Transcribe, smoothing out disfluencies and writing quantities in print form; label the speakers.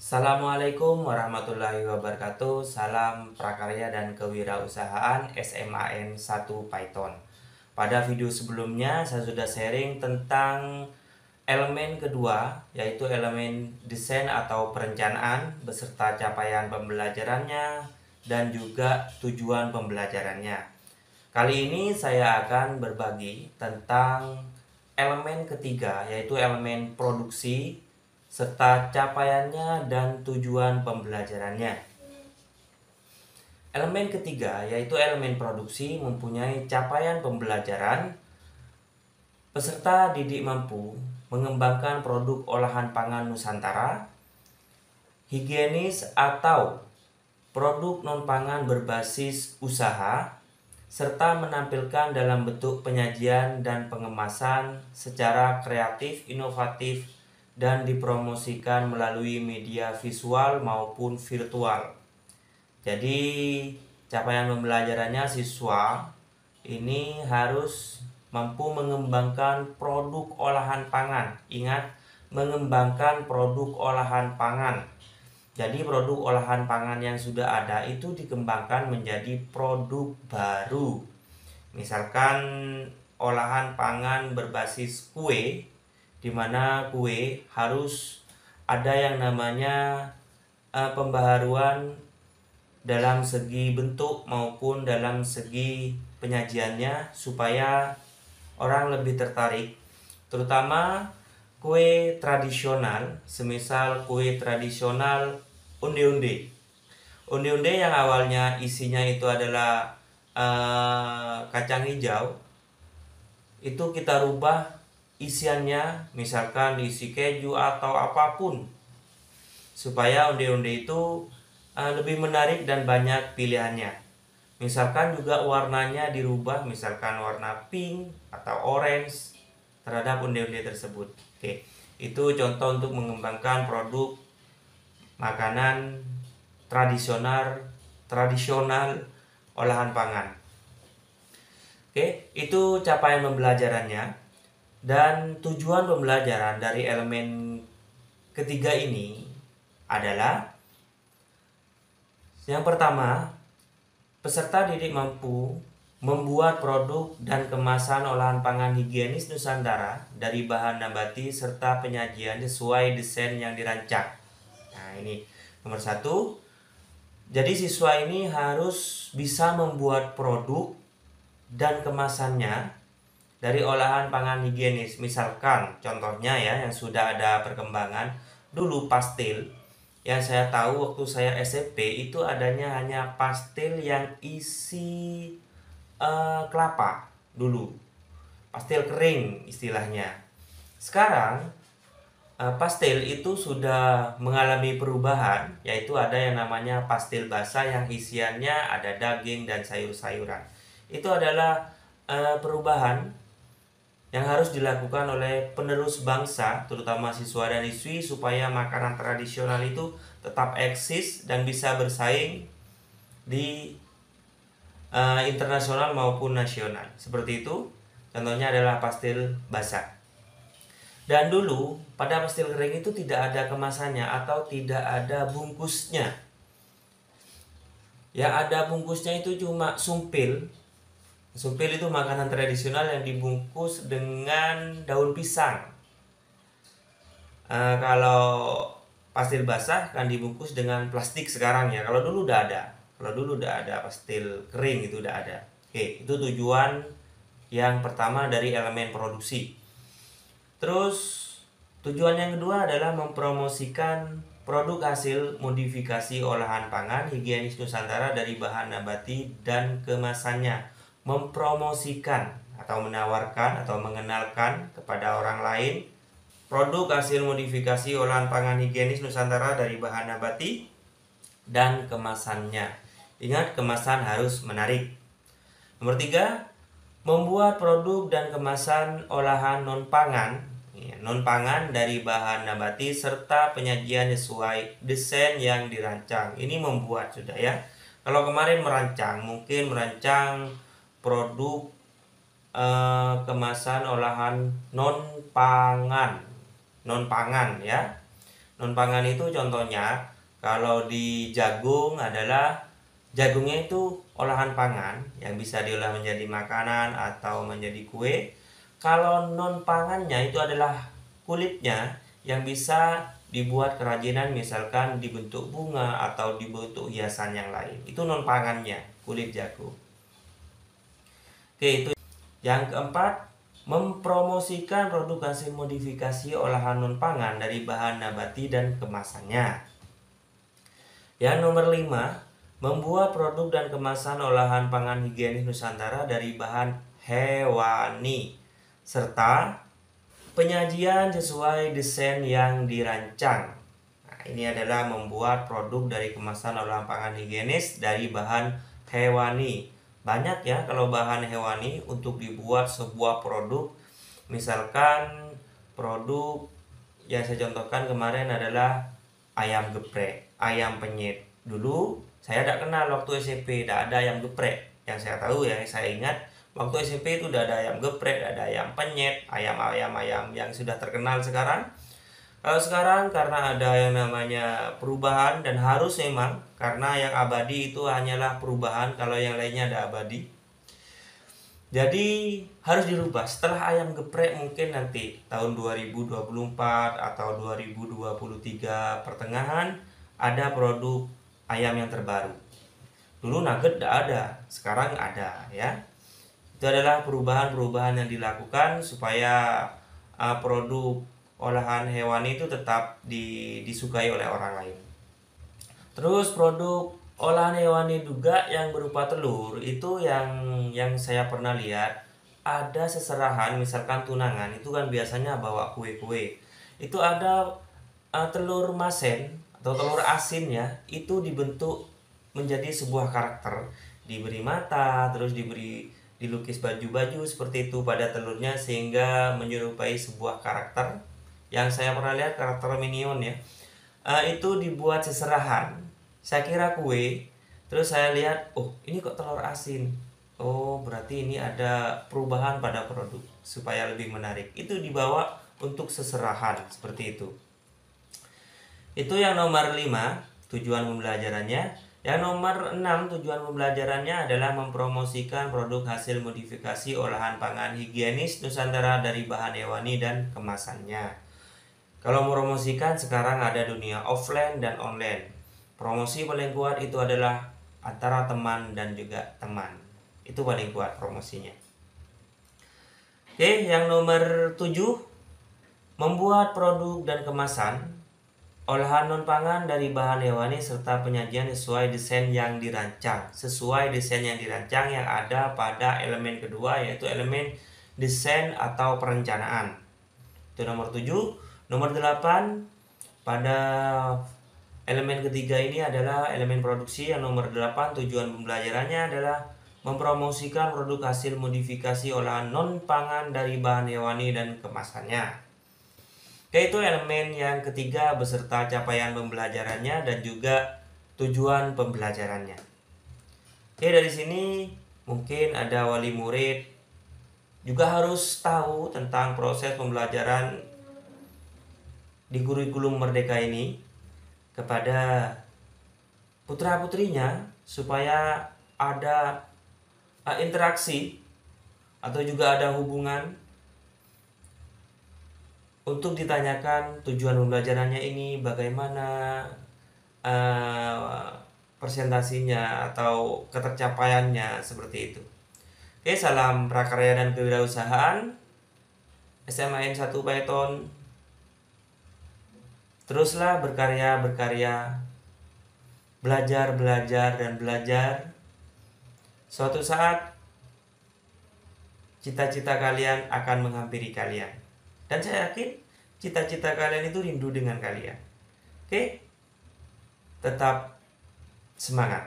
Speaker 1: Assalamualaikum warahmatullahi wabarakatuh. Salam prakarya dan kewirausahaan SMAN 1 Python. Pada video sebelumnya saya sudah sharing tentang elemen kedua, yaitu elemen desain atau perencanaan beserta capaian pembelajarannya dan juga tujuan pembelajarannya. Kali ini saya akan berbagi tentang elemen ketiga, yaitu elemen produksi serta capaiannya dan tujuan pembelajarannya. Elemen ketiga, yaitu elemen produksi, mempunyai capaian pembelajaran. Peserta didik mampu mengembangkan produk olahan pangan Nusantara, higienis atau produk non-pangan berbasis usaha, serta menampilkan dalam bentuk penyajian dan pengemasan secara kreatif, inovatif, dan dipromosikan melalui media visual maupun virtual. Jadi capaian pembelajarannya siswa ini harus mampu mengembangkan produk olahan pangan. Ingat, mengembangkan produk olahan pangan. Jadi produk olahan pangan yang sudah ada itu dikembangkan menjadi produk baru. Misalkan olahan pangan berbasis kue, di mana kue harus ada yang namanya pembaharuan dalam segi bentuk maupun dalam segi penyajiannya supaya orang lebih tertarik, terutama kue tradisional, semisal kue tradisional onde-onde. Onde-onde yang awalnya isinya itu adalah kacang hijau, itu kita rubah isiannya, misalkan diisi keju atau apapun, supaya onde-onde itu lebih menarik dan banyak pilihannya. Misalkan juga warnanya dirubah, misalkan warna pink atau orange terhadap onde-onde tersebut. Oke, itu contoh untuk mengembangkan produk makanan tradisional olahan pangan. Oke, itu capaian pembelajarannya. Dan tujuan pembelajaran dari elemen ketiga ini adalah yang pertama, peserta didik mampu membuat produk dan kemasan olahan pangan higienis Nusantara dari bahan nabati serta penyajian sesuai desain yang dirancang. Nah, ini nomor satu. Jadi siswa ini harus bisa membuat produk dan kemasannya dari olahan pangan higienis. Misalkan contohnya ya, yang sudah ada perkembangan, dulu pastil yang saya tahu waktu saya SMP itu adanya hanya pastil yang isi kelapa dulu, pastil kering istilahnya. Sekarang pastil itu sudah mengalami perubahan, yaitu ada yang namanya pastil basah yang isiannya ada daging dan sayur-sayuran. Itu adalah perubahan yang harus dilakukan oleh penerus bangsa, terutama siswa dan siswi, supaya makanan tradisional itu tetap eksis dan bisa bersaing di internasional maupun nasional. Seperti itu, contohnya adalah pastil basah. Dan dulu pada pastil kering itu tidak ada kemasannya atau tidak ada bungkusnya. Yang ada bungkusnya itu cuma sumpil. Sumpil itu makanan tradisional yang dibungkus dengan daun pisang. Kalau pastil basah kan dibungkus dengan plastik sekarang ya. Kalau dulu udah ada. Kalau dulu udah ada pastil kering, itu udah ada. Oke, itu tujuan yang pertama dari elemen produksi. Terus tujuan yang kedua adalah mempromosikan produk hasil modifikasi olahan pangan higienis Nusantara dari bahan nabati dan kemasannya. Mempromosikan atau menawarkan atau mengenalkan kepada orang lain produk hasil modifikasi olahan pangan higienis Nusantara dari bahan nabati dan kemasannya. Ingat, kemasan harus menarik. Nomor 3, membuat produk dan kemasan olahan non-pangan dari bahan nabati serta penyajian sesuai desain yang dirancang. Ini membuat sudah ya. Kalau kemarin merancang, mungkin merancang produk kemasan olahan non pangan ya. Non-pangan itu contohnya kalau di jagung adalah jagungnya itu olahan pangan yang bisa diolah menjadi makanan atau menjadi kue. Kalau non-pangannya itu adalah kulitnya yang bisa dibuat kerajinan, misalkan dibentuk bunga atau dibentuk hiasan yang lain. Itu non-pangannya, kulit jagung. Oke, itu. Yang keempat, mempromosikan produk hasil modifikasi olahan non-pangan dari bahan nabati dan kemasannya. Yang nomor 5, membuat produk dan kemasan olahan pangan higienis Nusantara dari bahan hewani serta penyajian sesuai desain yang dirancang. Nah, ini adalah membuat produk dari kemasan olahan pangan higienis dari bahan hewani. Banyak ya kalau bahan hewani untuk dibuat sebuah produk. Misalkan produk yang saya contohkan kemarin adalah ayam geprek, ayam penyet. Dulu saya tidak kenal waktu SMP, tidak ada ayam geprek. Yang saya tahu ya, saya ingat waktu SMP itu udah ada ayam geprek, ada ayam penyet, ayam yang sudah terkenal sekarang. Kalau sekarang karena ada yang namanya perubahan dan harus memang, karena yang abadi itu hanyalah perubahan, kalau yang lainnya ada abadi. Jadi harus dirubah. Setelah ayam geprek mungkin nanti tahun 2024 atau 2023 pertengahan ada produk ayam yang terbaru. Dulu nugget tidak ada, sekarang ada ya. Itu adalah perubahan-perubahan yang dilakukan supaya produk olahan hewani itu tetap disukai oleh orang lain. Terus produk olahan hewani juga yang berupa telur itu yang saya pernah lihat ada seserahan, misalkan tunangan itu kan biasanya bawa kue-kue. Itu ada telur masen atau telur asin ya, itu dibentuk menjadi sebuah karakter, diberi mata, terus dilukis baju-baju seperti itu pada telurnya sehingga menyerupai sebuah karakter. Yang saya pernah lihat karakter Minion ya, itu dibuat seserahan. Saya kira kue, terus saya lihat, oh ini kok telur asin. Oh berarti ini ada perubahan pada produk supaya lebih menarik. Itu dibawa untuk seserahan seperti itu. Itu yang nomor 5, tujuan pembelajarannya. Yang nomor 6, tujuan pembelajarannya adalah mempromosikan produk hasil modifikasi olahan pangan higienis Nusantara dari bahan hewani dan kemasannya. Kalau mempromosikan sekarang ada dunia offline dan online. Promosi paling kuat itu adalah antara teman dan juga teman. Itu paling kuat promosinya. Oke, yang nomor 7, membuat produk dan kemasan olahan non-pangan dari bahan hewani serta penyajian sesuai desain yang dirancang. Sesuai desain yang dirancang yang ada pada elemen kedua, yaitu elemen desain atau perencanaan. Itu nomor 7. Nomor 8, pada elemen ketiga ini adalah elemen produksi. Yang nomor 8, tujuan pembelajarannya adalah mempromosikan produk hasil modifikasi olahan non-pangan dari bahan hewani dan kemasannya. Yaitu elemen yang ketiga beserta capaian pembelajarannya dan juga tujuan pembelajarannya. Oke, dari sini mungkin ada wali murid juga harus tahu tentang proses pembelajaran di kurikulum Merdeka ini kepada putra-putrinya supaya ada interaksi atau juga ada hubungan untuk ditanyakan tujuan pembelajarannya ini bagaimana presentasinya atau ketercapaiannya seperti itu. Oke, salam prakarya dan kewirausahaan SMA N1 Python. Teruslah berkarya, belajar dan belajar. Suatu saat cita-cita kalian akan menghampiri kalian. Dan saya yakin cita-cita kalian itu rindu dengan kalian. Oke? Tetap semangat.